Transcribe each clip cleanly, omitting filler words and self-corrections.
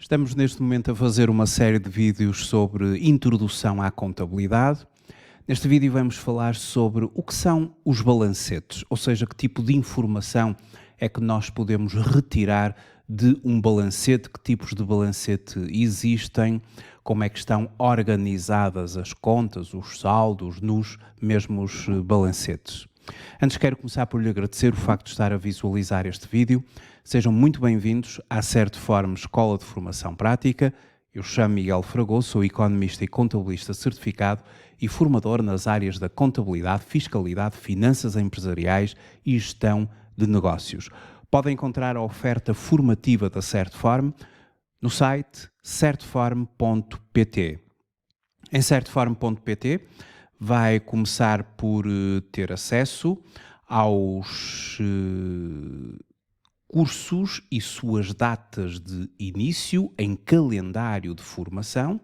Estamos neste momento a fazer uma série de vídeos sobre introdução à contabilidade. Neste vídeo vamos falar sobre o que são os balancetes, ou seja, que tipo de informação é que nós podemos retirar de um balancete, que tipos de balancete existem, como é que estão organizadas as contas, os saldos nos mesmos balancetes. Antes quero começar por lhe agradecer o facto de estar a visualizar este vídeo. Sejam muito bem-vindos à Certform Escola de Formação Prática. Eu chamo Miguel Fragoso, sou economista e contabilista certificado e formador nas áreas da contabilidade, fiscalidade, finanças empresariais e gestão de negócios. Podem encontrar a oferta formativa da Certform no site certform.pt. Em certform.pt vai começar por ter acesso aos cursos e suas datas de início em calendário de formação,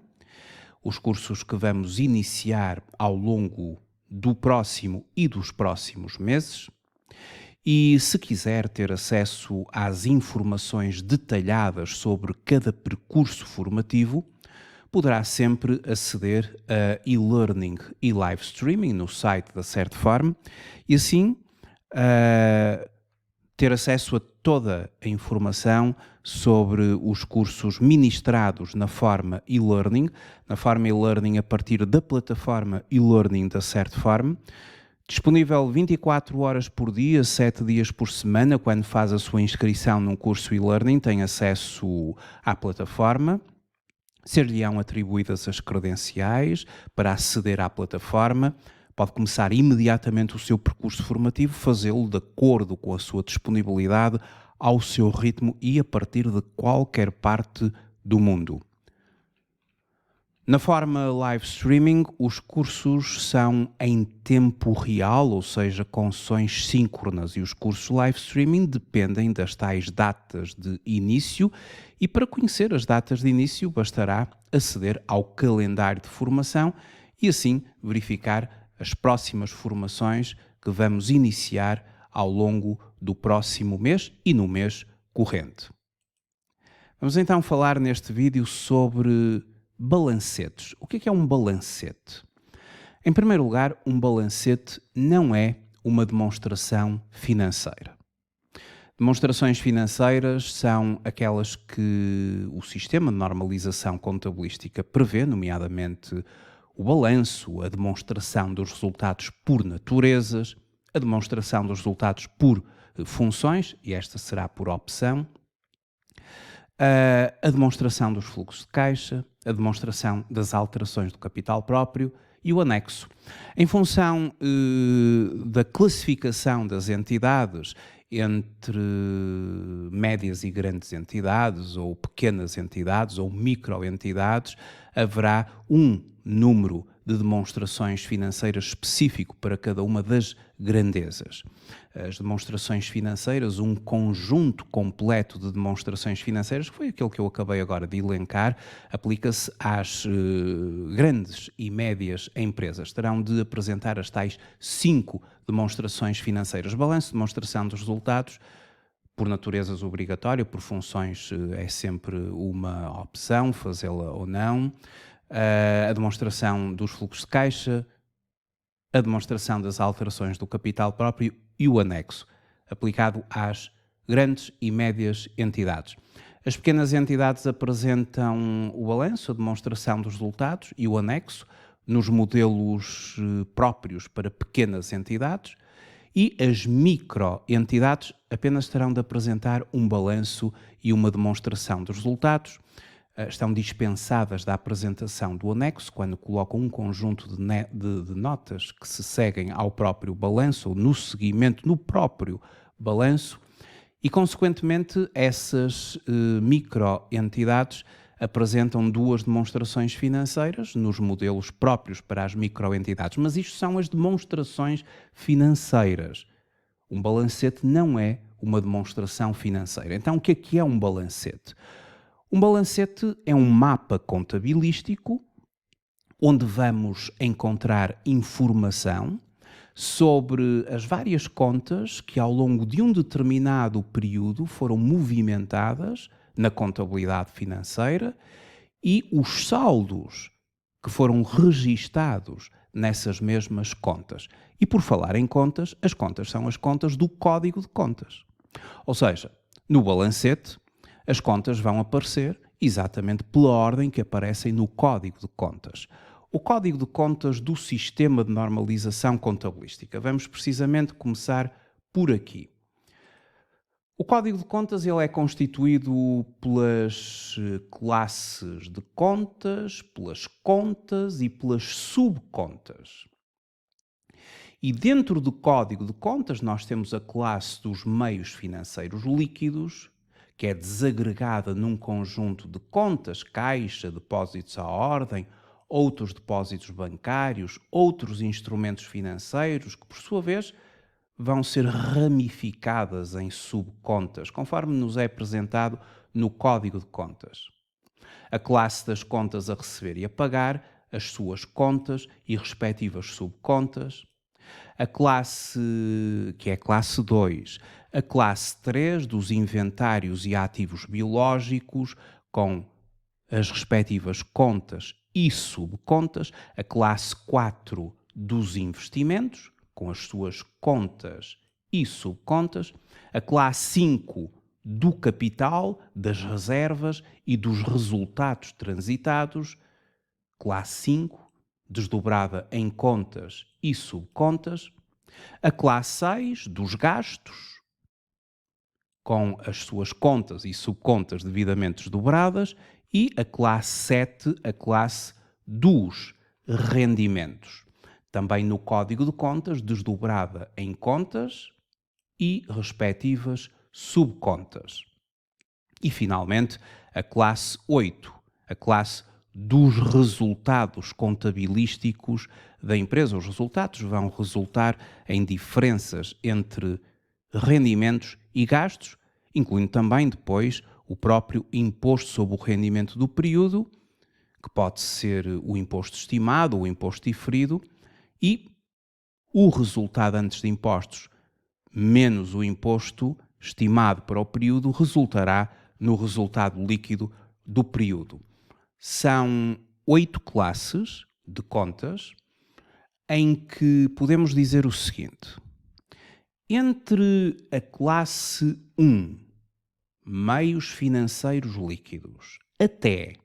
os cursos que vamos iniciar ao longo do próximo e dos próximos meses. E se quiser ter acesso às informações detalhadas sobre cada percurso formativo, poderá sempre aceder a e-learning e live streaming no site da Certform e assim ter acesso a toda a informação sobre os cursos ministrados na forma e-learning, a partir da plataforma e-learning da Certform, disponível 24 horas por dia, 7 dias por semana. Quando faz a sua inscrição num curso e-learning, tem acesso à plataforma. Ser-lhe-ão atribuídas as credenciais para aceder à plataforma. Pode começar imediatamente o seu percurso formativo, fazê-lo de acordo com a sua disponibilidade, ao seu ritmo e a partir de qualquer parte do mundo. Na forma live streaming, os cursos são em tempo real, ou seja, com sessões síncronas, e os cursos live streaming dependem das tais datas de início, e para conhecer as datas de início bastará aceder ao calendário de formação e assim verificar as próximas formações que vamos iniciar ao longo do próximo mês e no mês corrente. Vamos então falar neste vídeo sobre balancetes. O que é um balancete? Em primeiro lugar, um balancete não é uma demonstração financeira. Demonstrações financeiras são aquelas que o sistema de normalização contabilística prevê, nomeadamente o balanço, a demonstração dos resultados por naturezas, a demonstração dos resultados por funções, e esta será por opção, a demonstração dos fluxos de caixa, a demonstração das alterações do capital próprio e o anexo. Em função da classificação das entidades entre médias e grandes entidades, ou pequenas entidades, ou microentidades, haverá um número de demonstrações financeiras específico para cada uma das grandezas. As demonstrações financeiras, um conjunto completo de demonstrações financeiras, que foi aquele que eu acabei agora de elencar, aplica-se às grandes e médias empresas. Terão de apresentar as tais 5 demonstrações financeiras. Balanço, demonstração dos resultados, por naturezas obrigatória, por funções é sempre uma opção, fazê-la ou não. A demonstração dos fluxos de caixa, a demonstração das alterações do capital próprio e o anexo, aplicado às grandes e médias entidades. As pequenas entidades apresentam o balanço, a demonstração dos resultados e o anexo nos modelos próprios para pequenas entidades, e as microentidades apenas terão de apresentar um balanço e uma demonstração dos resultados. Estão dispensadas da apresentação do anexo quando colocam um conjunto de notas que se seguem ao próprio balanço ou no seguimento no próprio balanço e, consequentemente, essas microentidades apresentam 2 demonstrações financeiras nos modelos próprios para as microentidades, mas isto são as demonstrações financeiras. Um balancete não é uma demonstração financeira. Então, o que é um balancete? Um balancete é um mapa contabilístico onde vamos encontrar informação sobre as várias contas que ao longo de um determinado período foram movimentadas na contabilidade financeira e os saldos que foram registados nessas mesmas contas. E por falar em contas, as contas são as contas do Código de Contas. Ou seja, no balancete, as contas vão aparecer exatamente pela ordem que aparecem no Código de Contas. O Código de Contas do Sistema de Normalização Contabilística. Vamos precisamente começar por aqui. O Código de Contas ele é constituído pelas classes de contas, pelas contas e pelas subcontas. E dentro do Código de Contas nós temos a classe dos meios financeiros líquidos, que é desagregada num conjunto de contas, caixa, depósitos à ordem, outros depósitos bancários, outros instrumentos financeiros, que por sua vez vão ser ramificadas em subcontas, conforme nos é apresentado no Código de Contas. A classe das contas a receber e a pagar, as suas contas e respectivas subcontas. A classe, que é a classe 2, a classe 3 dos inventários e ativos biológicos, com as respectivas contas e subcontas. A classe 4 dos investimentos, com as suas contas e subcontas, a classe 5 do capital, das reservas e dos resultados transitados, classe 5, desdobrada em contas e subcontas, a classe 6 dos gastos, com as suas contas e subcontas devidamente desdobradas, e a classe 7, a classe dos rendimentos. Também no Código de Contas, desdobrada em contas e respectivas subcontas. E, finalmente, a classe 8, a classe dos resultados contabilísticos da empresa. Os resultados vão resultar em diferenças entre rendimentos e gastos, incluindo também depois o próprio imposto sobre o rendimento do período, que pode ser o imposto estimado ou o imposto diferido, e o resultado antes de impostos menos o imposto estimado para o período resultará no resultado líquido do período. São 8 classes de contas em que podemos dizer o seguinte: entre a classe 1, meios financeiros líquidos, até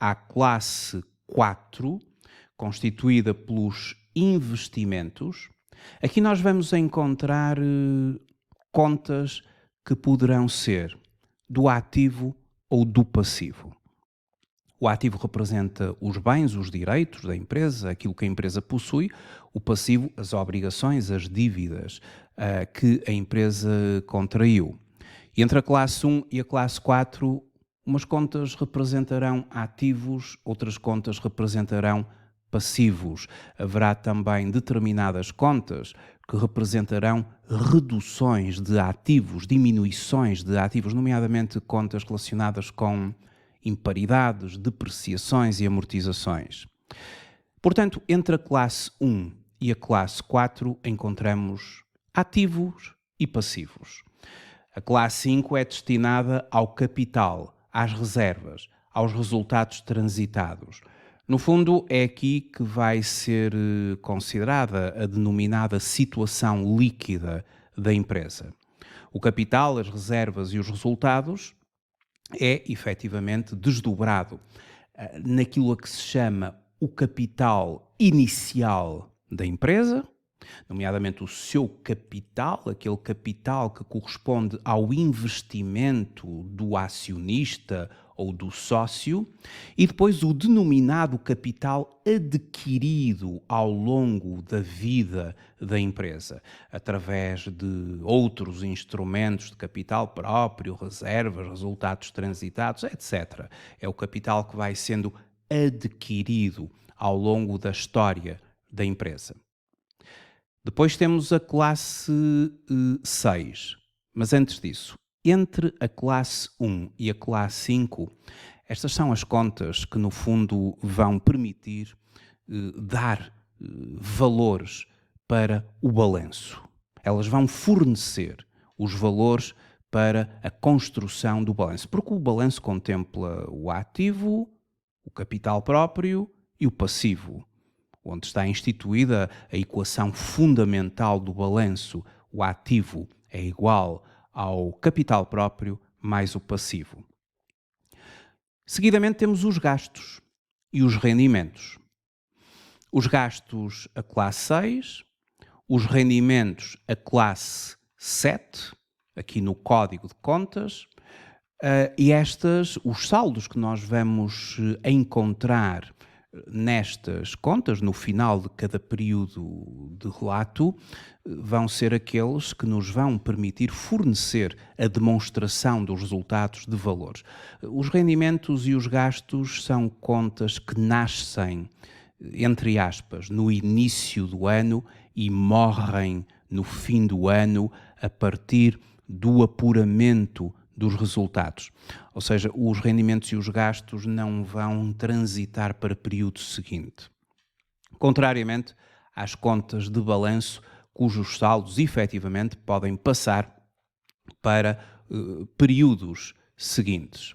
à classe 4, constituída pelos investimentos, aqui nós vamos encontrar contas que poderão ser do ativo ou do passivo. O ativo representa os bens, os direitos da empresa, aquilo que a empresa possui. O passivo, as obrigações, as dívidas que a empresa contraiu. E entre a classe 1 e a classe 4, umas contas representarão ativos, outras contas representarão passivos. Haverá também determinadas contas que representarão reduções de ativos, diminuições de ativos, nomeadamente contas relacionadas com imparidades, depreciações e amortizações. Portanto, entre a classe 1 e a classe 4 encontramos ativos e passivos. A classe 5 é destinada ao capital, às reservas, aos resultados transitados. No fundo, é aqui que vai ser considerada a denominada situação líquida da empresa. O capital, as reservas e os resultados é efetivamente desdobrado naquilo a que se chama o capital inicial da empresa, nomeadamente o seu capital, aquele capital que corresponde ao investimento do acionista ou do sócio, e depois o denominado capital adquirido ao longo da vida da empresa, através de outros instrumentos de capital próprio, reservas, resultados transitados, etc. É o capital que vai sendo adquirido ao longo da história da empresa. Depois temos a classe 6, mas antes disso, entre a classe 1 e a classe 5, estas são as contas que no fundo vão permitir dar valores para o balanço. Elas vão fornecer os valores para a construção do balanço, porque o balanço contempla o ativo, o capital próprio e o passivo, onde está instituída a equação fundamental do balanço. O ativo é igual ao capital próprio mais o passivo. Seguidamente temos os gastos e os rendimentos. Os gastos a classe 6, os rendimentos a classe 7, aqui no Código de Contas, e os saldos que nós vamos encontrar nestas contas, no final de cada período de relato, vão ser aqueles que nos vão permitir fornecer a demonstração dos resultados de valores. Os rendimentos e os gastos são contas que nascem, entre aspas, no início do ano e morrem no fim do ano a partir do apuramento dos resultados. Ou seja, os rendimentos e os gastos não vão transitar para período seguinte. Contrariamente às contas de balanço, cujos saldos efetivamente podem passar para períodos seguintes.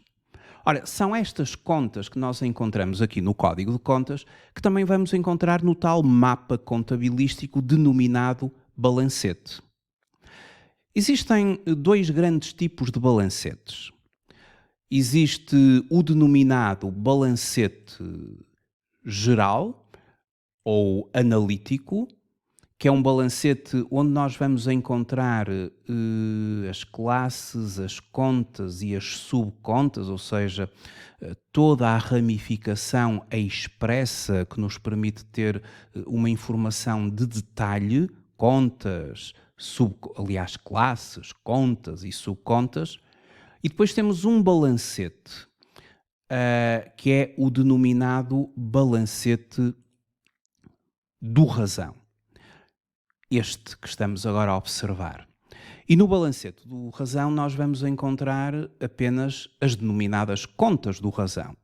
Ora, são estas contas que nós encontramos aqui no Código de Contas que também vamos encontrar no tal mapa contabilístico denominado balancete. Existem dois grandes tipos de balancetes. Existe o denominado balancete geral ou analítico, que é um balancete onde nós vamos encontrar as classes, as contas e as subcontas, ou seja, toda a ramificação expressa que nos permite ter uma informação de detalhe, contas, classes, contas e subcontas. E depois temos um balancete, que é o denominado balancete do razão. Este que estamos agora a observar. E no balancete do razão nós vamos encontrar apenas as denominadas contas do razão.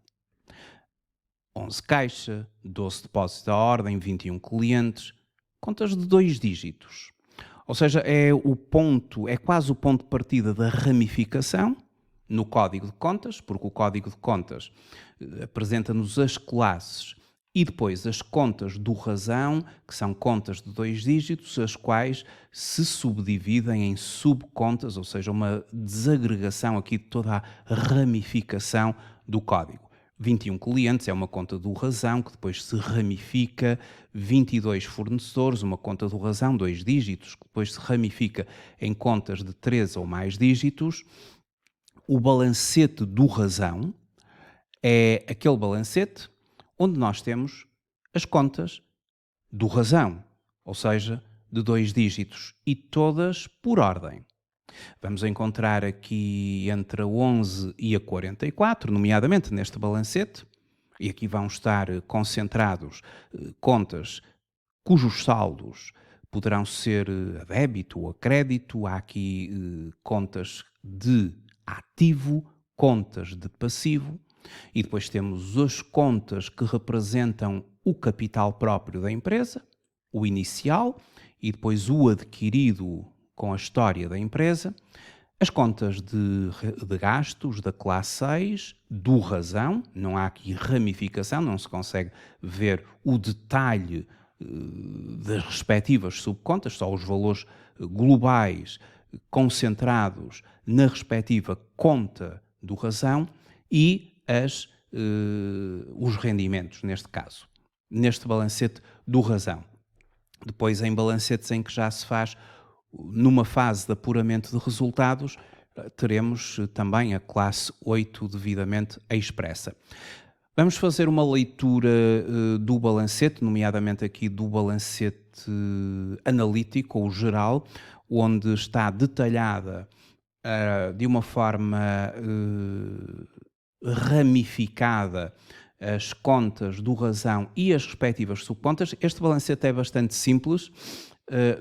11 caixa, 12 depósitos à ordem, 21 clientes, contas de 2 dígitos. Ou seja, é quase o ponto de partida da ramificação no Código de Contas, porque o Código de Contas apresenta-nos as classes e depois as contas do razão, que são contas de 2 dígitos, as quais se subdividem em subcontas, ou seja, uma desagregação aqui de toda a ramificação do código. 21 clientes é uma conta do razão, que depois se ramifica, 22 fornecedores, uma conta do razão, 2 dígitos, que depois se ramifica em contas de 3 ou mais dígitos. O balancete do razão é aquele balancete onde nós temos as contas do razão, ou seja, de 2 dígitos, e todas por ordem. Vamos encontrar aqui entre a 11 e a 44, nomeadamente neste balancete, e aqui vão estar concentrados contas cujos saldos poderão ser a débito ou a crédito. Há aqui contas de ativo, contas de passivo, e depois temos as contas que representam o capital próprio da empresa, o inicial, e depois o adquirido com a história da empresa, as contas de gastos da classe 6, do razão, não há aqui ramificação, não se consegue ver o detalhe das respectivas subcontas, só os valores globais concentrados na respectiva conta do razão, e os rendimentos, neste caso, neste balancete do razão. Depois, em balancetes em que já se faz numa fase de apuramento de resultados, teremos também a classe 8 devidamente expressa. Vamos fazer uma leitura do balancete, nomeadamente aqui do balancete analítico ou geral, onde está detalhada de uma forma ramificada as contas do razão e as respectivas subcontas. Este balancete é bastante simples.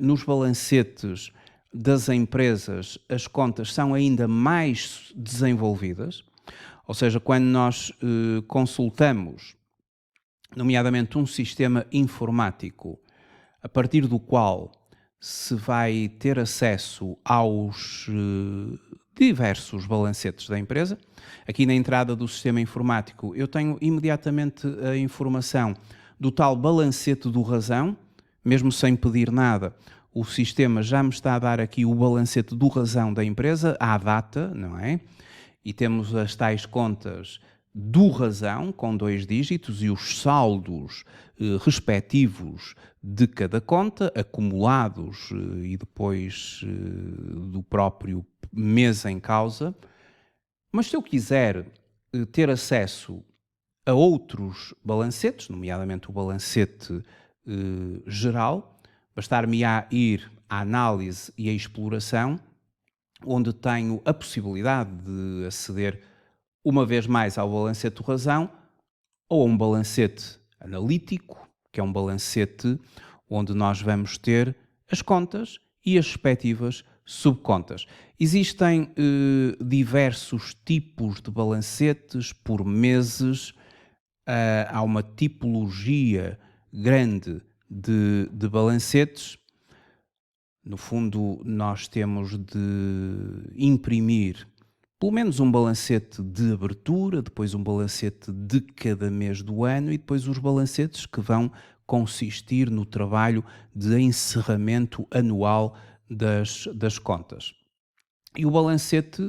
Nos balancetes das empresas, as contas são ainda mais desenvolvidas, ou seja, quando nós consultamos, nomeadamente, um sistema informático a partir do qual se vai ter acesso aos diversos balancetes da empresa. Aqui na entrada do sistema informático eu tenho imediatamente a informação do tal balancete do razão, mesmo sem pedir nada. O sistema já me está a dar aqui o balancete do razão da empresa, à data, não é? E temos as tais contas do razão, com 2 dígitos, e os saldos respectivos de cada conta, acumulados e depois do próprio mês em causa. Mas se eu quiser ter acesso a outros balancetes, nomeadamente o balancete geral, bastar-me-á ir à análise e à exploração, onde tenho a possibilidade de aceder uma vez mais ao balancete do razão ou a um balancete analítico, que é um balancete onde nós vamos ter as contas e as respectivas subcontas. Existem diversos tipos de balancetes por meses, há uma tipologia grande de balancetes. No fundo, nós temos de imprimir pelo menos um balancete de abertura, depois um balancete de cada mês do ano e depois os balancetes que vão consistir no trabalho de encerramento anual das contas. E o balancete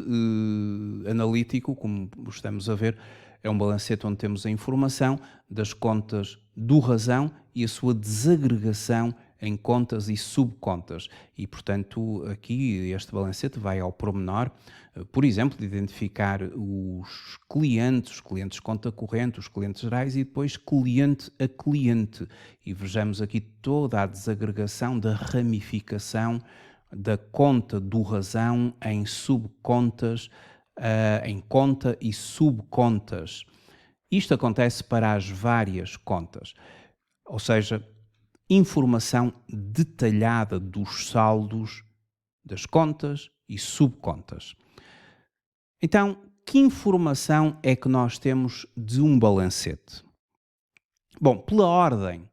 analítico, como estamos a ver, é um balancete onde temos a informação das contas do razão e a sua desagregação em contas e subcontas. E, portanto, aqui este balancete vai ao pormenor, por exemplo, de identificar os clientes conta corrente, os clientes gerais e depois cliente a cliente. E vejamos aqui toda a desagregação da ramificação da conta do razão em subcontas, em conta e subcontas. Isto acontece para as várias contas, ou seja, informação detalhada dos saldos das contas e subcontas. Então, que informação é que nós temos de um balancete? Bom, pela ordem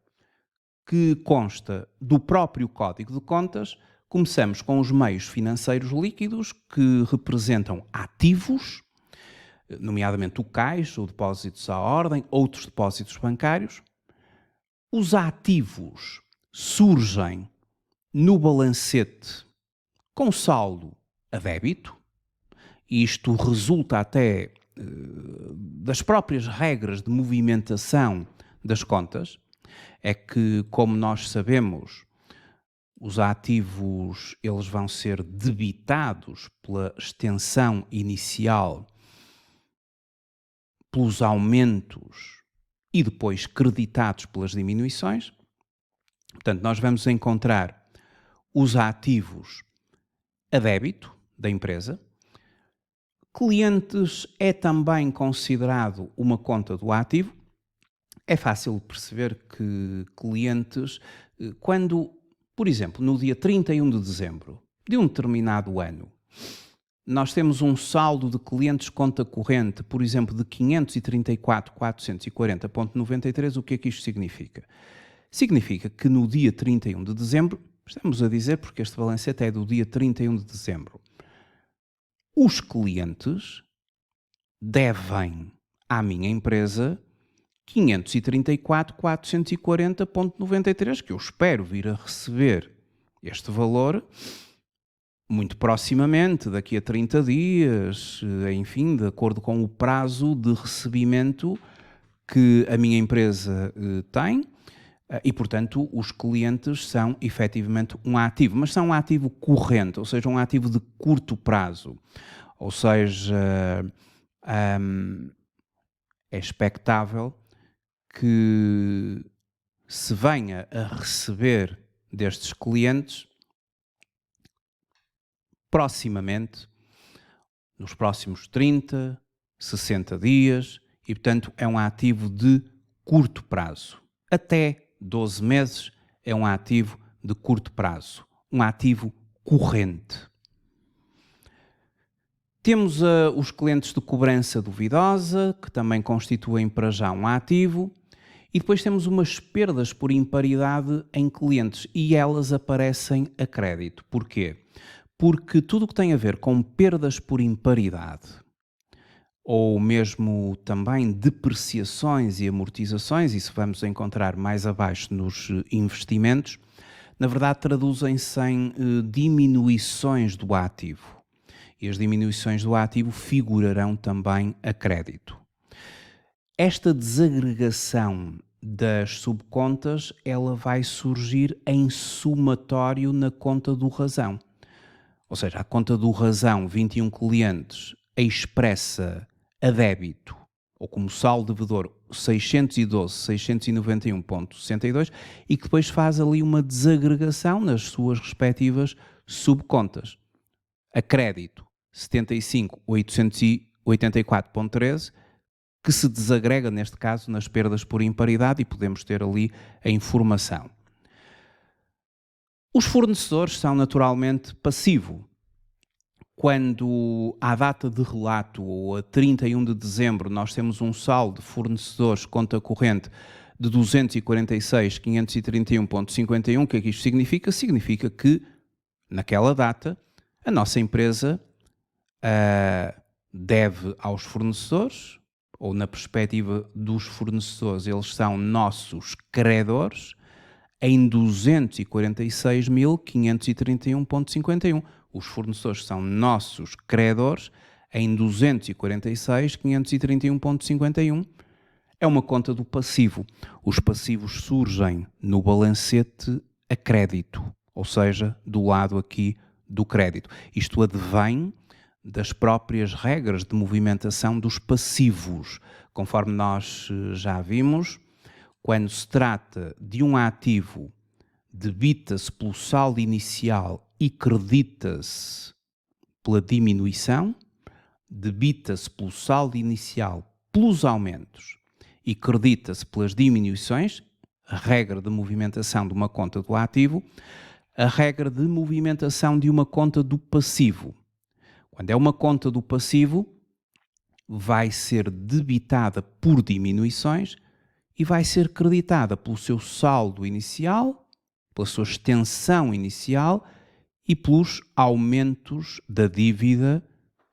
que consta do próprio Código de Contas, começamos com os meios financeiros líquidos, que representam ativos, nomeadamente o caixa, ou depósitos à ordem, outros depósitos bancários. Os ativos surgem no balancete com saldo a débito. Isto resulta até das próprias regras de movimentação das contas. É que, como nós sabemos, os ativos eles vão ser debitados pela extensão inicial, pelos aumentos e depois creditados pelas diminuições. Portanto, nós vamos encontrar os ativos a débito da empresa. Clientes é também considerado uma conta do ativo. É fácil perceber que clientes, quando, por exemplo, no dia 31 de dezembro de um determinado ano, nós temos um saldo de clientes conta corrente, por exemplo, de 534.440.93, o que é que isto significa? Significa que no dia 31 de dezembro, estamos a dizer porque este balancete é do dia 31 de dezembro, os clientes devem à minha empresa 534.440.93, que eu espero vir a receber este valor muito proximamente, daqui a 30 dias, enfim, de acordo com o prazo de recebimento que a minha empresa tem. E, portanto, os clientes são efetivamente um ativo, mas são um ativo corrente, ou seja, um ativo de curto prazo. Ou seja, é expectável que se venha a receber destes clientes proximamente, nos próximos 30, 60 dias, e, portanto, é um ativo de curto prazo. Até 12 meses é um ativo de curto prazo, um ativo corrente. Temos os clientes de cobrança duvidosa, que também constituem para já um ativo, e depois temos umas perdas por imparidade em clientes, e elas aparecem a crédito. Porquê? porque tudo o que tem a ver com perdas por imparidade, ou mesmo também depreciações e amortizações, isso vamos encontrar mais abaixo nos investimentos, na verdade traduzem-se em diminuições do ativo. E as diminuições do ativo figurarão também a crédito. Esta desagregação das subcontas, ela vai surgir em somatório na conta do razão. Ou seja, a conta do razão 21 clientes expressa a débito, ou como saldo devedor 612.691.62 e que depois faz ali uma desagregação nas suas respectivas subcontas. A crédito 75.884.13, que se desagrega, neste caso, nas perdas por imparidade e podemos ter ali a informação. Os fornecedores são naturalmente passivo. Quando à data de relato, ou a 31 de dezembro, nós temos um saldo de fornecedores conta corrente de 246.531.51, o que é que isto significa? Significa que, naquela data, a nossa empresa deve aos fornecedores, ou na perspectiva dos fornecedores, eles são nossos credores, em 246.531.51. Os fornecedores são nossos credores em 246.531.51. É uma conta do passivo. Os passivos surgem no balancete a crédito, ou seja, do lado aqui do crédito. Isto advém das próprias regras de movimentação dos passivos. Conforme nós já vimos, quando se trata de um ativo, debita-se pelo saldo inicial e credita-se pela diminuição, debita-se pelo saldo inicial pelos aumentos e credita-se pelas diminuições, a regra de movimentação de uma conta do ativo, a regra de movimentação de uma conta do passivo. Quando é uma conta do passivo, vai ser debitada por diminuições e vai ser creditada pelo seu saldo inicial, pela sua extensão inicial e pelos aumentos da dívida.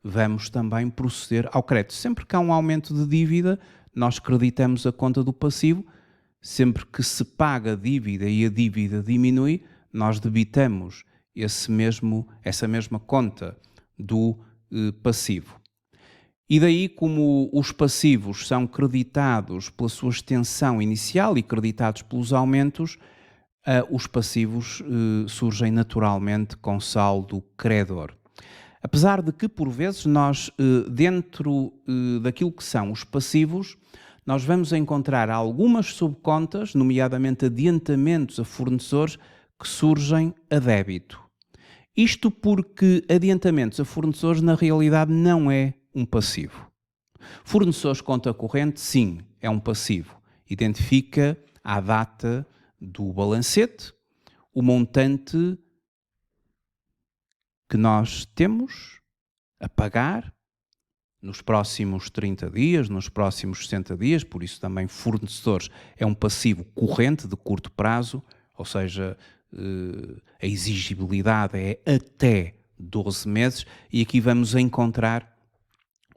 Vamos também proceder ao crédito. Sempre que há um aumento de dívida, nós creditamos a conta do passivo. Sempre que se paga a dívida e a dívida diminui, nós debitamos essa mesma conta do passivo. E daí, como os passivos são creditados pela sua extensão inicial e creditados pelos aumentos, os passivos surgem naturalmente com saldo credor. Apesar de que, por vezes, nós, dentro daquilo que são os passivos, nós vamos encontrar algumas subcontas, nomeadamente adiantamentos a fornecedores, que surgem a débito. Isto porque adiantamentos a fornecedores, na realidade, não é um passivo. Fornecedores conta corrente, sim, é um passivo. Identifica à data do balancete o montante que nós temos a pagar nos próximos 30 dias, nos próximos 60 dias, por isso também fornecedores é um passivo corrente de curto prazo, ou seja, a exigibilidade é até 12 meses e aqui vamos encontrar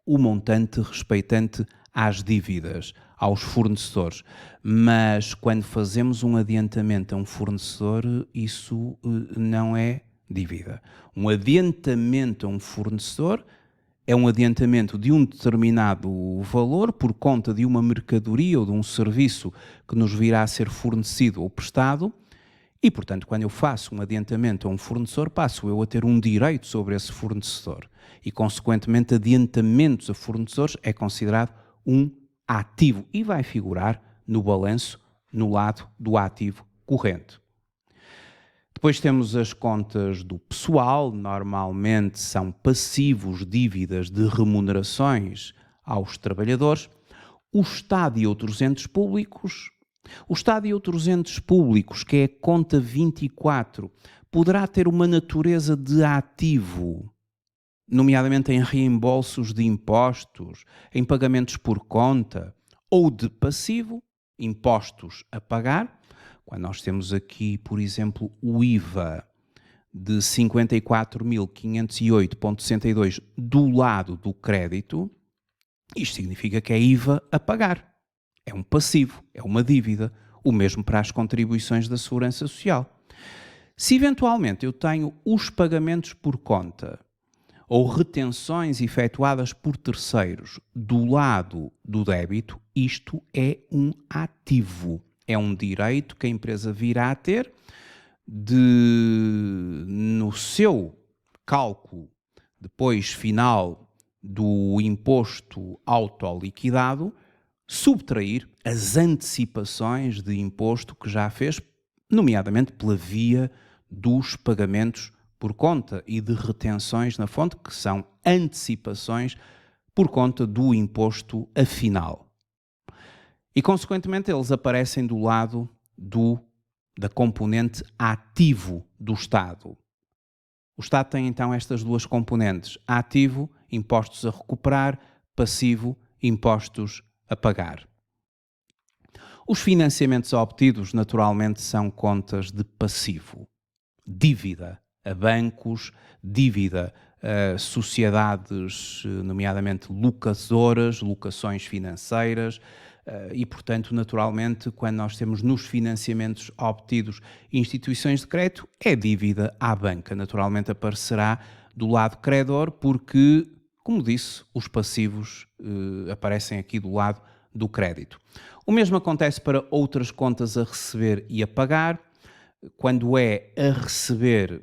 o montante respeitante às dívidas, aos fornecedores. Mas quando fazemos um adiantamento a um fornecedor, isso não é dívida. Um adiantamento a um fornecedor é um adiantamento de um determinado valor por conta de uma mercadoria ou de um serviço que nos virá a ser fornecido ou prestado e, portanto, quando eu faço um adiantamento a um fornecedor, passo eu a ter um direito sobre esse fornecedor e, consequentemente, adiantamentos a fornecedores é considerado um ativo e vai figurar no balanço no lado do ativo corrente. Depois temos as contas do pessoal, normalmente são passivos, dívidas de remunerações aos trabalhadores. O Estado e outros entes públicos. O Estado e outros entes públicos, que é a conta 24, poderá ter uma natureza de ativo, nomeadamente em reembolsos de impostos, em pagamentos por conta, ou de passivo, impostos a pagar. Quando nós temos aqui, por exemplo, o IVA de 54.508,62 do lado do crédito, isto significa que é IVA a pagar. É um passivo, é uma dívida. O mesmo para as contribuições da Segurança Social. Se eventualmente eu tenho os pagamentos por conta ou retenções efetuadas por terceiros do lado do débito, isto é um ativo. É um direito que a empresa virá a ter no seu cálculo depois final do imposto autoliquidado, subtrair as antecipações de imposto que já fez, nomeadamente pela via dos pagamentos por conta e de retenções na fonte, que são antecipações por conta do imposto a final. E, consequentemente, eles aparecem do lado da componente ativo do Estado. O Estado tem, então, estas duas componentes. Ativo, impostos a recuperar. Passivo, impostos a pagar. Os financiamentos obtidos, naturalmente, são contas de passivo. Dívida a bancos, dívida a sociedades, nomeadamente locadoras, locações financeiras, e, portanto, naturalmente, quando nós temos nos financiamentos obtidos instituições de crédito, é dívida à banca. Naturalmente aparecerá do lado credor porque, como disse, os passivos aparecem aqui do lado do crédito. O mesmo acontece para outras contas a receber e a pagar. Quando é a receber,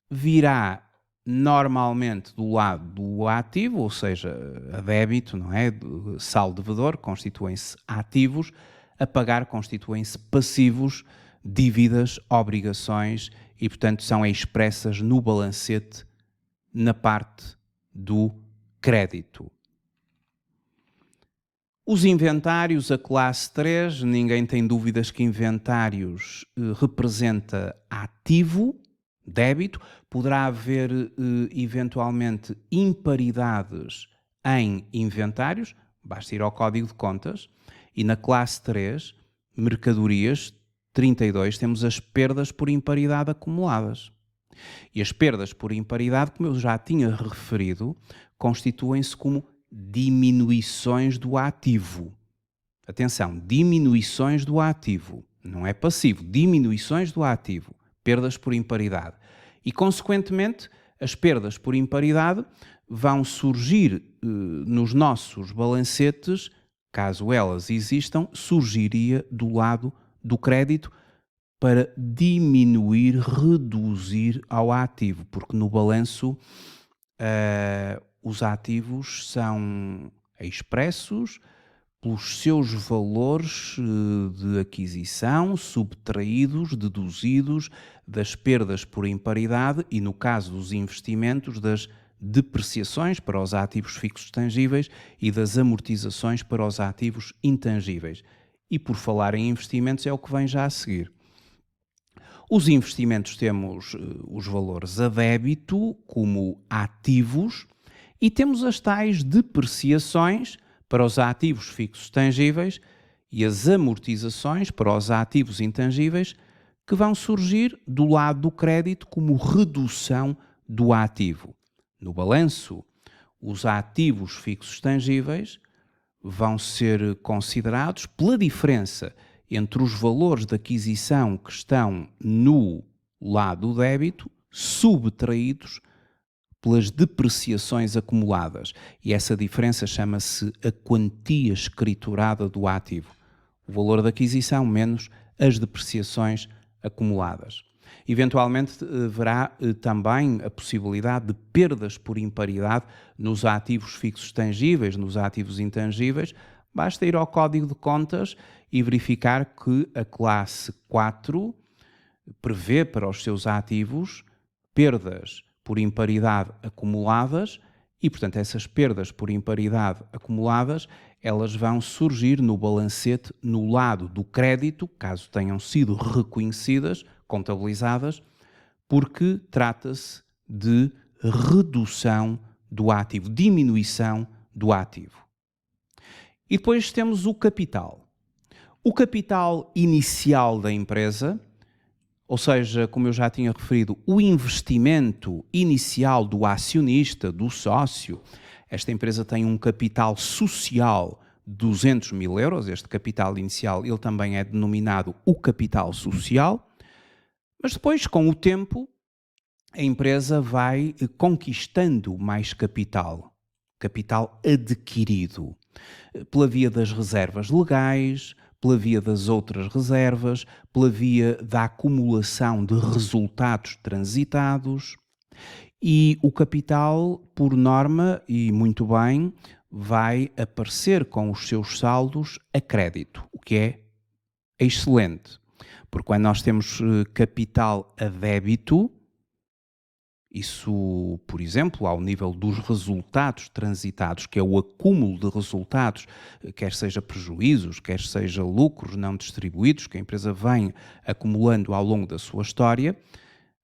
virá normalmente do lado do ativo, ou seja, a débito, não é? Saldo devedor, constituem-se ativos, a pagar constituem-se passivos, dívidas, obrigações e, portanto, são expressas no balancete na parte do crédito. Os inventários, a classe 3, ninguém tem dúvidas que inventários representa ativo, débito. Poderá haver eventualmente imparidades em inventários, basta ir ao código de contas, e na classe 3, mercadorias, 32, temos as perdas por imparidade acumuladas. E as perdas por imparidade, como eu já tinha referido, constituem-se como diminuições do ativo. Atenção, diminuições do ativo, não é passivo, diminuições do ativo, perdas por imparidade. E, consequentemente, as perdas por imparidade vão surgir nos nossos balancetes, caso elas existam, surgiria do lado do crédito para diminuir, reduzir ao ativo, porque no balanço os ativos são expressos pelos seus valores de aquisição, subtraídos, deduzidos das perdas por imparidade e, no caso dos investimentos, das depreciações para os ativos fixos tangíveis e das amortizações para os ativos intangíveis. E por falar em investimentos é o que vem já a seguir. Os investimentos temos os valores a débito como ativos e temos as tais depreciações para os ativos fixos tangíveis e as amortizações para os ativos intangíveis que vão surgir do lado do crédito como redução do ativo. No balanço, os ativos fixos tangíveis vão ser considerados pela diferença entre os valores de aquisição que estão no lado do débito, subtraídos pelas depreciações acumuladas. E essa diferença chama-se a quantia escriturada do ativo. O valor da aquisição menos as depreciações acumuladas. Eventualmente, haverá também a possibilidade de perdas por imparidade nos ativos fixos tangíveis, nos ativos intangíveis. Basta ir ao código de contas e verificar que a classe 4 prevê para os seus ativos perdas por imparidade acumuladas e, portanto, essas perdas por imparidade acumuladas, elas vão surgir no balancete no lado do crédito, caso tenham sido reconhecidas, contabilizadas, porque trata-se de redução do ativo, diminuição do ativo. E depois temos o capital. O capital inicial da empresa, ou seja, como eu já tinha referido, o investimento inicial do acionista, do sócio. Esta empresa tem um capital social de 200 mil euros, este capital inicial ele também é denominado o capital social, mas depois, com o tempo, a empresa vai conquistando mais capital, capital adquirido, pela via das reservas legais, pela via das outras reservas, pela via da acumulação de resultados transitados. E o capital, por norma, e muito bem, vai aparecer com os seus saldos a crédito, o que é excelente. Porque quando nós temos capital a débito, isso, por exemplo, ao nível dos resultados transitados, que é o acúmulo de resultados, quer seja prejuízos, quer seja lucros não distribuídos, que a empresa vem acumulando ao longo da sua história,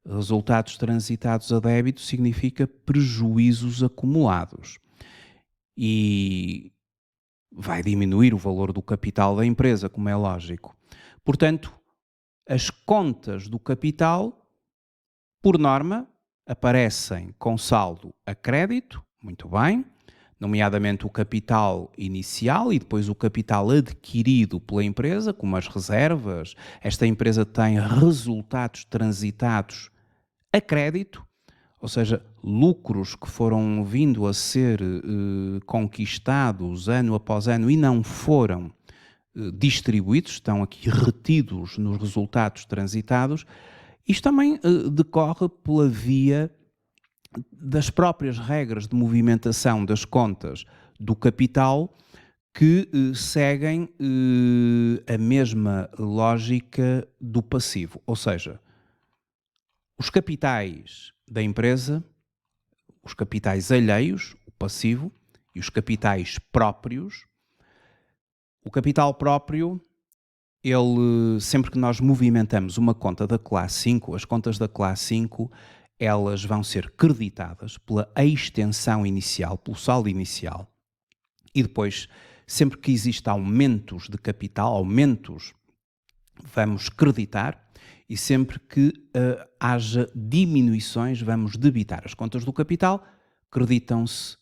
resultados transitados a débito significa prejuízos acumulados. E vai diminuir o valor do capital da empresa, como é lógico. Portanto, as contas do capital, por norma, aparecem com saldo a crédito, muito bem, nomeadamente o capital inicial e depois o capital adquirido pela empresa, como as reservas. Esta empresa tem resultados transitados a crédito, ou seja, lucros que foram vindo a ser conquistados ano após ano e não foram distribuídos, estão aqui retidos nos resultados transitados. Isto também decorre pela via das próprias regras de movimentação das contas do capital que seguem a mesma lógica do passivo. Ou seja, os capitais da empresa, os capitais alheios, o passivo, e os capitais próprios. O capital próprio, ele, sempre que nós movimentamos uma conta da classe 5, as contas da classe 5, elas vão ser creditadas pela extensão inicial, pelo saldo inicial. E depois, sempre que existem aumentos de capital, vamos creditar, e sempre que haja diminuições, vamos debitar. As contas do capital creditam-se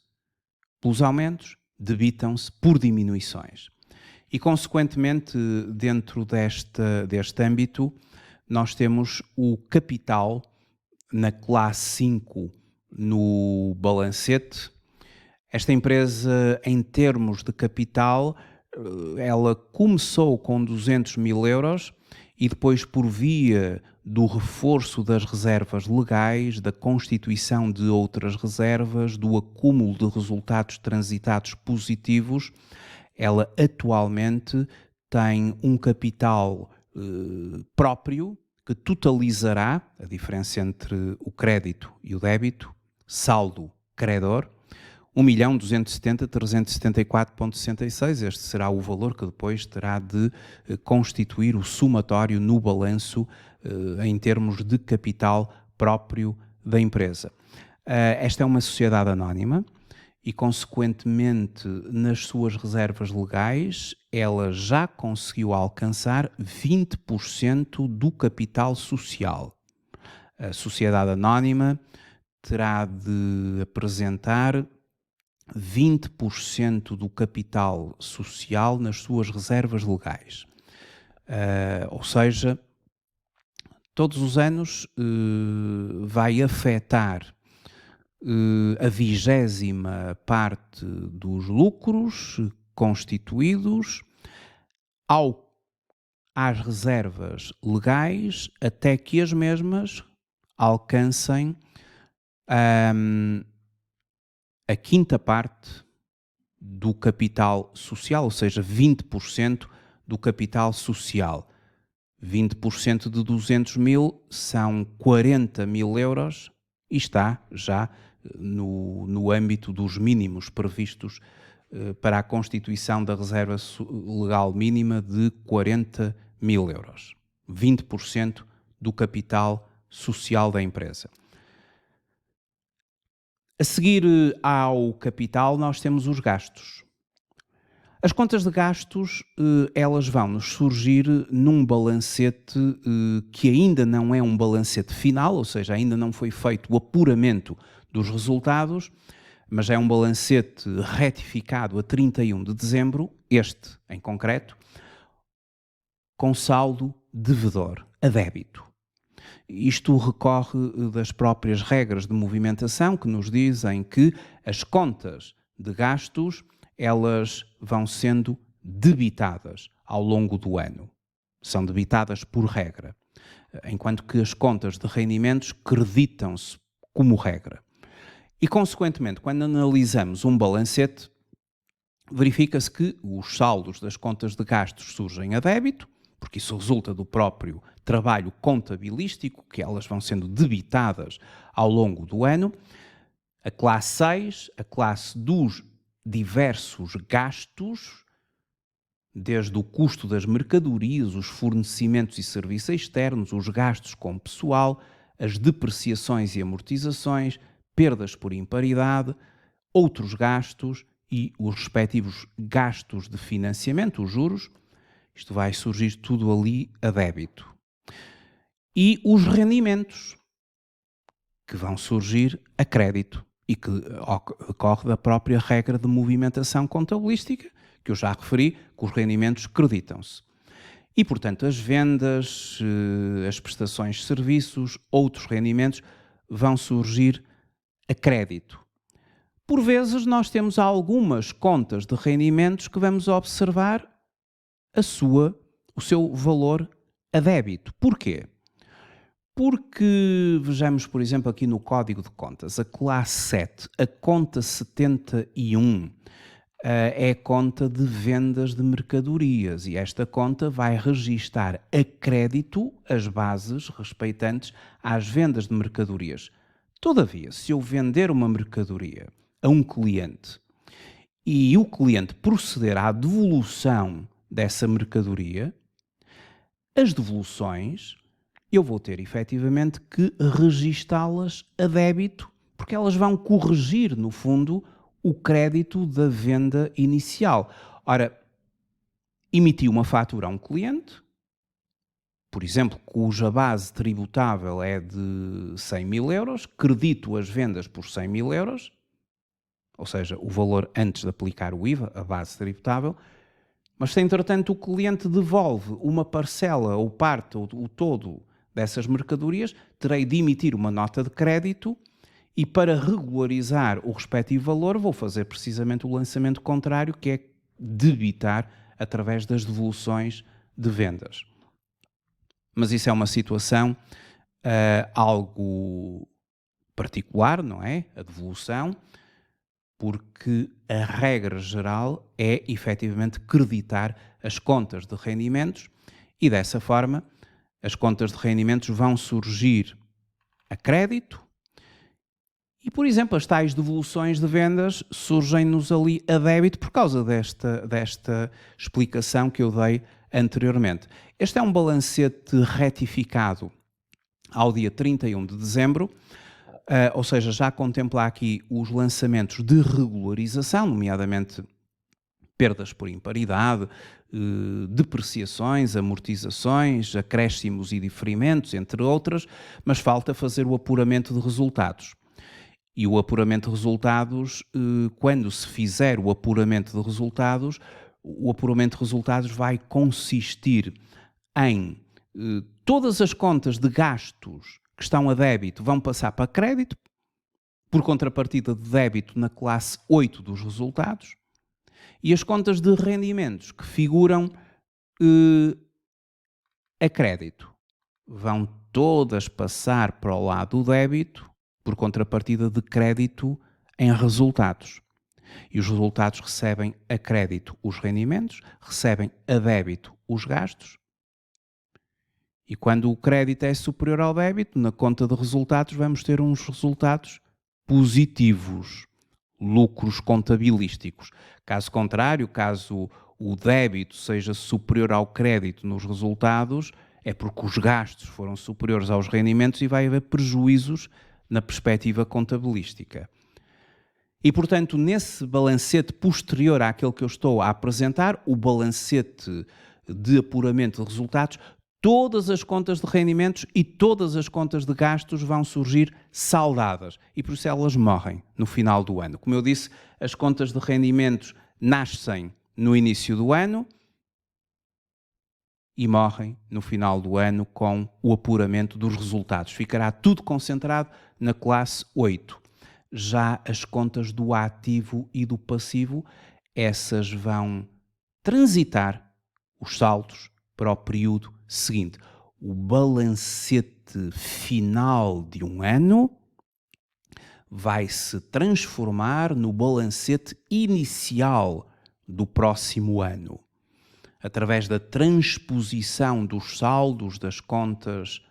pelos aumentos, debitam-se por diminuições. E, consequentemente, dentro deste âmbito, nós temos o capital na classe 5 no balancete. Esta empresa, em termos de capital, ela começou com 200 mil euros e depois, por via do reforço das reservas legais, da constituição de outras reservas, do acúmulo de resultados transitados positivos, ela atualmente tem um capital próprio que totalizará a diferença entre o crédito e o débito, saldo credor, 1.270.374,66. Este será o valor que depois terá de constituir o somatório no balanço em termos de capital próprio da empresa. Esta é uma sociedade anónima e, consequentemente, nas suas reservas legais, ela já conseguiu alcançar 20% do capital social. A sociedade anónima terá de apresentar 20% do capital social nas suas reservas legais. Ou seja, todos os anos vai afetar a 20ª parte dos lucros constituídos às reservas legais, até que as mesmas alcancem a 5ª parte do capital social, ou seja, 20% do capital social. 20% de 200 mil são 40 mil euros e está já no âmbito dos mínimos previstos para a constituição da reserva legal mínima de 40 mil euros. 20% do capital social da empresa. A seguir ao capital, nós temos os gastos. As contas de gastos, elas vão-nos surgir num balancete que ainda não é um balancete final, ou seja, ainda não foi feito o apuramento dos resultados, mas é um balancete retificado a 31 de dezembro, este em concreto, com saldo devedor, a débito. Isto recorre das próprias regras de movimentação que nos dizem que as contas de gastos elas vão sendo debitadas ao longo do ano. São debitadas por regra, enquanto que as contas de rendimentos creditam-se como regra. E, consequentemente, quando analisamos um balancete, verifica-se que os saldos das contas de gastos surgem a débito, porque isso resulta do próprio trabalho contabilístico, que elas vão sendo debitadas ao longo do ano. A classe 6, a classe dos diversos gastos, desde o custo das mercadorias, os fornecimentos e serviços externos, os gastos com pessoal, as depreciações e amortizações, perdas por imparidade, outros gastos e os respectivos gastos de financiamento, os juros. Isto vai surgir tudo ali a débito. E os rendimentos, que vão surgir a crédito e que ocorre da própria regra de movimentação contabilística, que eu já referi, que os rendimentos creditam-se. E, portanto, as vendas, as prestações de serviços, outros rendimentos vão surgir a crédito. Por vezes, nós temos algumas contas de rendimentos que vamos observar o seu valor a débito. Porquê? Porque, vejamos, por exemplo, aqui no Código de Contas, a classe 7, a conta 71, é a conta de vendas de mercadorias e esta conta vai registar a crédito as bases respeitantes às vendas de mercadorias. Todavia, se eu vender uma mercadoria a um cliente e o cliente proceder à devolução dessa mercadoria, as devoluções eu vou ter efetivamente que registá-las a débito, porque elas vão corrigir, no fundo, o crédito da venda inicial. Ora, emitiu uma fatura a um cliente, por exemplo, cuja base tributável é de 100 mil euros, credito as vendas por 100 mil euros, ou seja, o valor antes de aplicar o IVA, a base tributável, mas se entretanto o cliente devolve uma parcela ou parte ou o todo dessas mercadorias, terei de emitir uma nota de crédito e para regularizar o respectivo valor vou fazer precisamente o lançamento contrário, que é debitar através das devoluções de vendas. Mas isso é uma situação algo particular, não é? A devolução, porque a regra geral é efetivamente creditar as contas de rendimentos e dessa forma as contas de rendimentos vão surgir a crédito e, por exemplo, as tais devoluções de vendas surgem-nos ali a débito por causa desta explicação que eu dei anteriormente. Este é um balancete retificado ao dia 31 de dezembro, ou seja, já contempla aqui os lançamentos de regularização, nomeadamente perdas por imparidade, depreciações, amortizações, acréscimos e diferimentos, entre outras, mas falta fazer o apuramento de resultados. E o apuramento de resultados, quando se fizer o apuramento de resultados, o apuramento de resultados vai consistir em todas as contas de gastos que estão a débito vão passar para crédito, por contrapartida de débito na classe 8 dos resultados, e as contas de rendimentos que figuram a crédito vão todas passar para o lado do débito, por contrapartida de crédito em resultados. E os resultados recebem a crédito os rendimentos, recebem a débito os gastos. E quando o crédito é superior ao débito, na conta de resultados vamos ter uns resultados positivos, lucros contabilísticos. Caso contrário, caso o débito seja superior ao crédito nos resultados, é porque os gastos foram superiores aos rendimentos e vai haver prejuízos na perspectiva contabilística. E, portanto, nesse balancete posterior àquele que eu estou a apresentar, o balancete de apuramento de resultados, todas as contas de rendimentos e todas as contas de gastos vão surgir saldadas e por isso elas morrem no final do ano. Como eu disse, as contas de rendimentos nascem no início do ano e morrem no final do ano com o apuramento dos resultados. Ficará tudo concentrado na classe 8. Já as contas do ativo e do passivo, essas vão transitar os saldos para o período seguinte. O balancete final de um ano vai se transformar no balancete inicial do próximo ano, através da transposição dos saldos das contas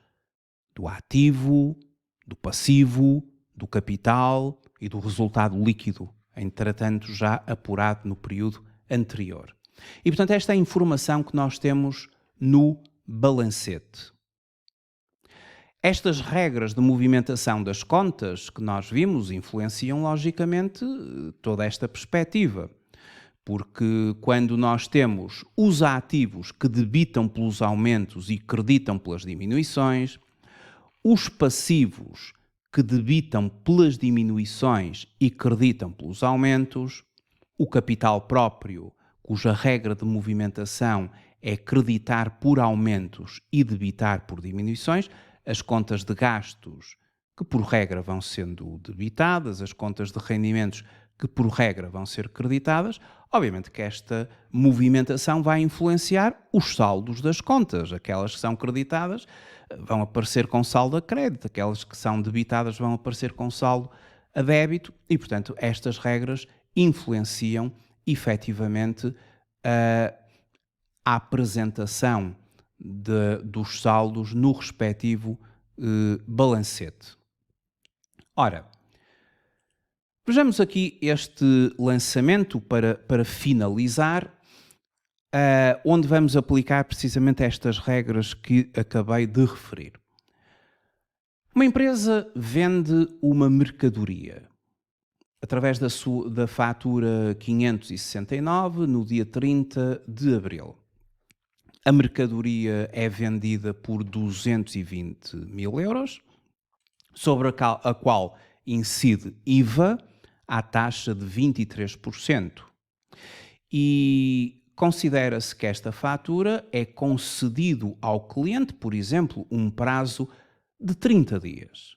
do ativo, do passivo, do capital e do resultado líquido, entretanto já apurado no período anterior. E, portanto, esta é a informação que nós temos no balancete. Estas regras de movimentação das contas que nós vimos influenciam, logicamente, toda esta perspectiva. Porque quando nós temos os ativos que debitam pelos aumentos e creditam pelas diminuições, os passivos que debitam pelas diminuições e creditam pelos aumentos, o capital próprio, cuja regra de movimentação é creditar por aumentos e debitar por diminuições, as contas de gastos, que por regra vão sendo debitadas, as contas de rendimentos, que por regra vão ser creditadas. Obviamente que esta movimentação vai influenciar os saldos das contas. Aquelas que são creditadas vão aparecer com saldo a crédito, aquelas que são debitadas vão aparecer com saldo a débito e, portanto, estas regras influenciam efetivamente a apresentação dos saldos no respectivo balancete. Ora, vejamos aqui este lançamento para finalizar, onde vamos aplicar precisamente estas regras que acabei de referir. Uma empresa vende uma mercadoria através da fatura 569 no dia 30 de abril. A mercadoria é vendida por 220 mil euros, sobre a qual incide IVA à taxa de 23%. E considera-se que esta fatura é concedido ao cliente, por exemplo, um prazo de 30 dias.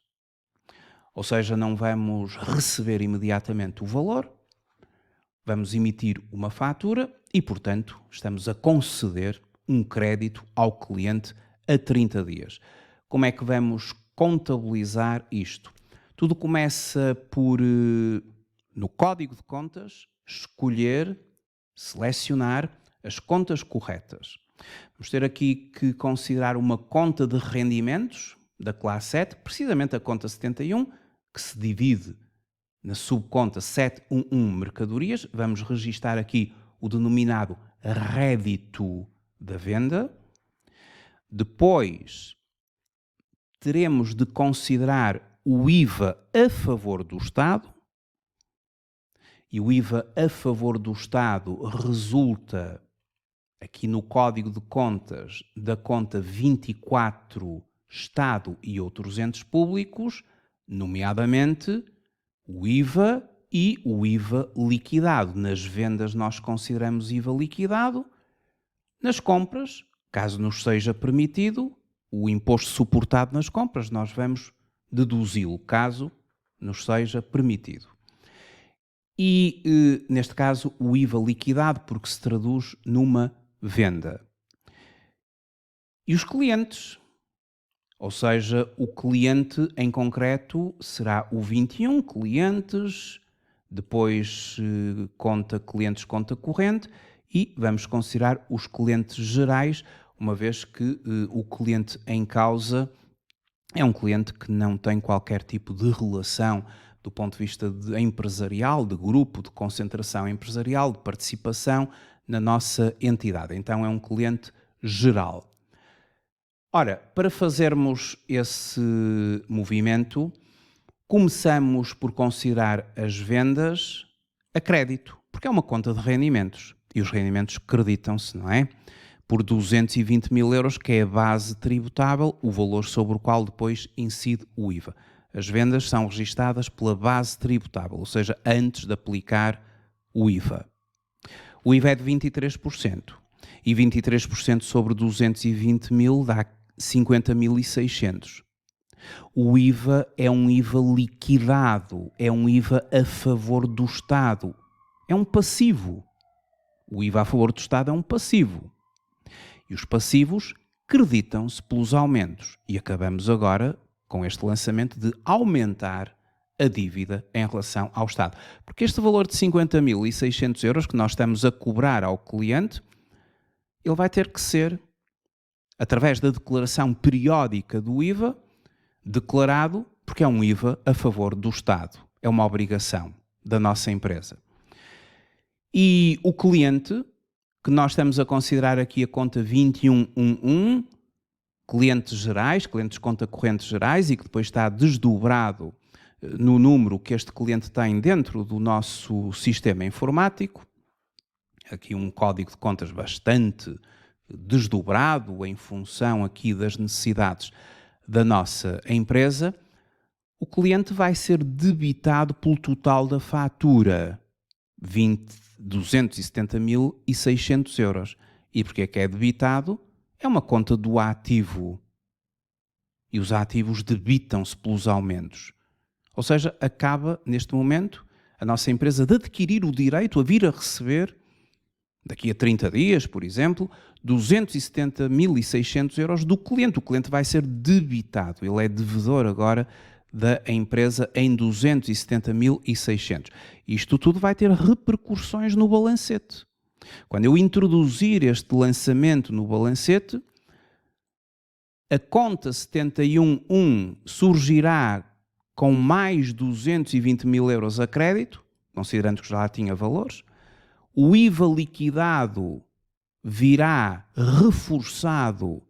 Ou seja, não vamos receber imediatamente o valor, vamos emitir uma fatura e, portanto, estamos a conceder um crédito ao cliente a 30 dias. Como é que vamos contabilizar isto? Tudo começa por, no código de contas, selecionar as contas corretas. Vamos ter aqui que considerar uma conta de rendimentos da classe 7, precisamente a conta 71, que se divide na subconta 711 mercadorias. Vamos registar aqui o denominado rédito da venda. Depois teremos de considerar o IVA a favor do Estado. E o IVA a favor do Estado resulta aqui no código de contas da conta 24 Estado e outros entes públicos, nomeadamente o IVA e o IVA liquidado. Nas vendas nós consideramos IVA liquidado. Nas compras, caso nos seja permitido, o imposto suportado nas compras, nós vamos deduzi-lo, caso nos seja permitido. E, neste caso, o IVA liquidado, porque se traduz numa venda. E os clientes, ou seja, o cliente em concreto será o 21, clientes, depois clientes, conta corrente, e vamos considerar os clientes gerais, uma vez que o cliente em causa é um cliente que não tem qualquer tipo de relação do ponto de vista empresarial, de grupo, de concentração empresarial, de participação na nossa entidade. Então é um cliente geral. Ora, para fazermos esse movimento, Começamos por considerar as vendas a crédito, porque é uma conta de rendimentos. E os rendimentos creditam-se, não é? Por 220 mil euros, que é a base tributável, o valor sobre o qual depois incide o IVA. As vendas são registadas pela base tributável, ou seja, antes de aplicar o IVA. O IVA é de 23%. E 23% sobre 220 mil dá 50.600. O IVA é um IVA liquidado, é um IVA a favor do Estado. É um passivo. O IVA a favor do Estado é um passivo. E os passivos creditam-se pelos aumentos. E acabamos agora com este lançamento de aumentar a dívida em relação ao Estado. Porque este valor de 50.600 euros que nós estamos a cobrar ao cliente, ele vai ter que ser, através da declaração periódica do IVA, declarado, porque é um IVA a favor do Estado. É uma obrigação da nossa empresa. E o cliente, que nós estamos a considerar aqui a conta 2111, clientes gerais, clientes de conta corrente gerais, e que depois está desdobrado no número que este cliente tem dentro do nosso sistema informático. Aqui um código de contas bastante desdobrado em função aqui das necessidades da nossa empresa. O cliente vai ser debitado pelo total da fatura, 270.600 euros. E porque é que é debitado? É uma conta do ativo. E os ativos debitam-se pelos aumentos. Ou seja, acaba, neste momento, a nossa empresa de adquirir o direito a vir a receber, daqui a 30 dias, por exemplo, 270.600 euros do cliente. O cliente vai ser debitado. Ele é devedor agora da empresa em 270.600. Isto tudo vai ter repercussões no balancete. Quando eu introduzir este lançamento no balancete, a conta 71.1 surgirá com mais 220 mil euros a crédito, considerando que já tinha valores. O IVA liquidado virá reforçado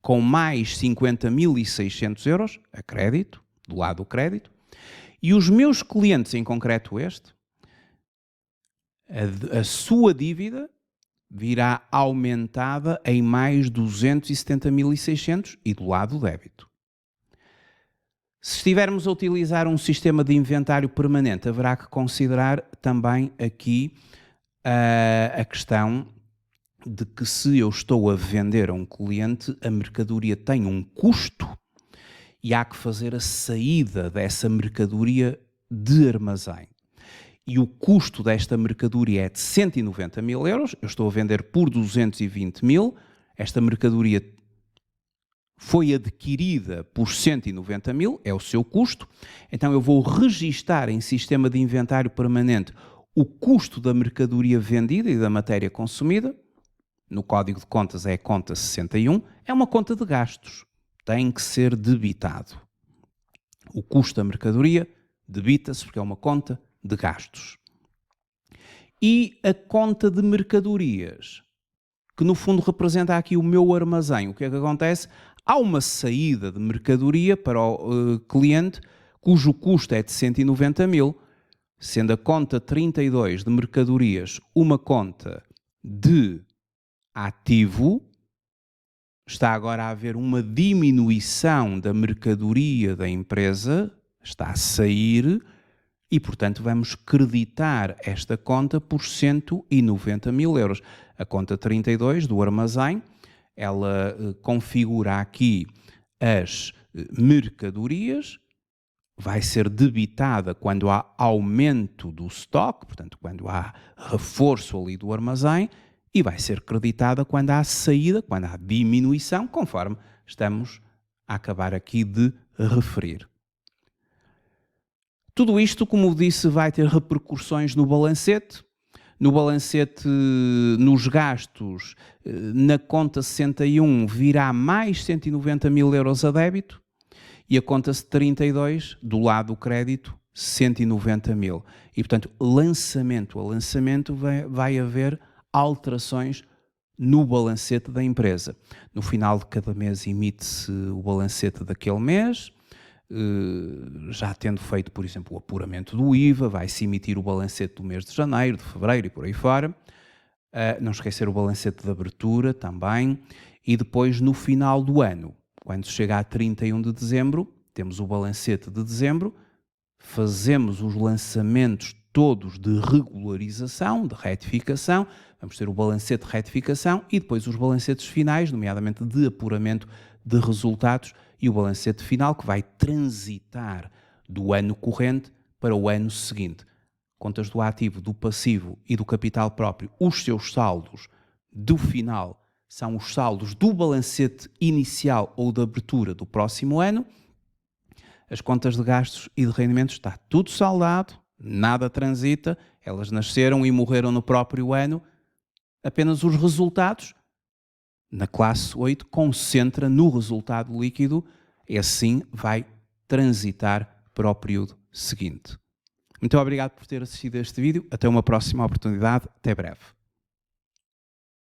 com mais 50.600 euros a crédito, do lado do crédito. E os meus clientes, em concreto este, a sua dívida virá aumentada em mais 270.600 e do lado do débito. Se estivermos a utilizar um sistema de inventário permanente, haverá que considerar também aqui a questão de que se eu estou a vender a um cliente, a mercadoria tem um custo e há que fazer a saída dessa mercadoria de armazém. E o custo desta mercadoria é de 190 mil euros, eu estou a vender por 220 mil, esta mercadoria foi adquirida por 190 mil, é o seu custo, então eu vou registar em sistema de inventário permanente o custo da mercadoria vendida e da matéria consumida. No código de contas é a conta 61, é uma conta de gastos, tem que ser debitado. O custo da mercadoria debita-se porque é uma conta de gastos. E a conta de mercadorias, que no fundo representa aqui o meu armazém. O que é que acontece? Há uma saída de mercadoria para o cliente cujo custo é de 190 mil, sendo a conta 32 de mercadorias uma conta de ativo, está agora a haver uma diminuição da mercadoria da empresa, está a sair e, portanto, vamos creditar esta conta por 190 mil euros. A conta 32 do armazém, ela configura aqui as mercadorias, vai ser debitada quando há aumento do estoque, portanto, quando há reforço ali do armazém, e vai ser creditada quando há saída, quando há diminuição, conforme estamos a acabar aqui de referir. Tudo isto, como disse, vai ter repercussões no balancete. No balancete, nos gastos, na conta 61 virá mais 190 mil euros a débito e a conta 32, do lado do crédito, 190 mil. E, portanto, lançamento a lançamento vai haver alterações no balancete da empresa. No final de cada mês emite-se o balancete daquele mês, já tendo feito, por exemplo, o apuramento do IVA, vai-se emitir o balancete do mês de janeiro, de fevereiro e por aí fora. Não esquecer o balancete de abertura também. E depois, no final do ano, quando chega a 31 de dezembro, temos o balancete de dezembro, fazemos os lançamentos todos de regularização, de retificação, vamos ter o balancete de retificação e depois os balancetes finais, nomeadamente de apuramento de resultados, e o balancete final que vai transitar do ano corrente para o ano seguinte. Contas do ativo, do passivo e do capital próprio, os seus saldos do final são os saldos do balancete inicial ou de abertura do próximo ano. As contas de gastos e de rendimentos está tudo saldado, nada transita, elas nasceram e morreram no próprio ano. Apenas os resultados, na classe 8, concentra no resultado líquido e assim vai transitar para o período seguinte. Muito obrigado por ter assistido a este vídeo. Até uma próxima oportunidade. Até breve.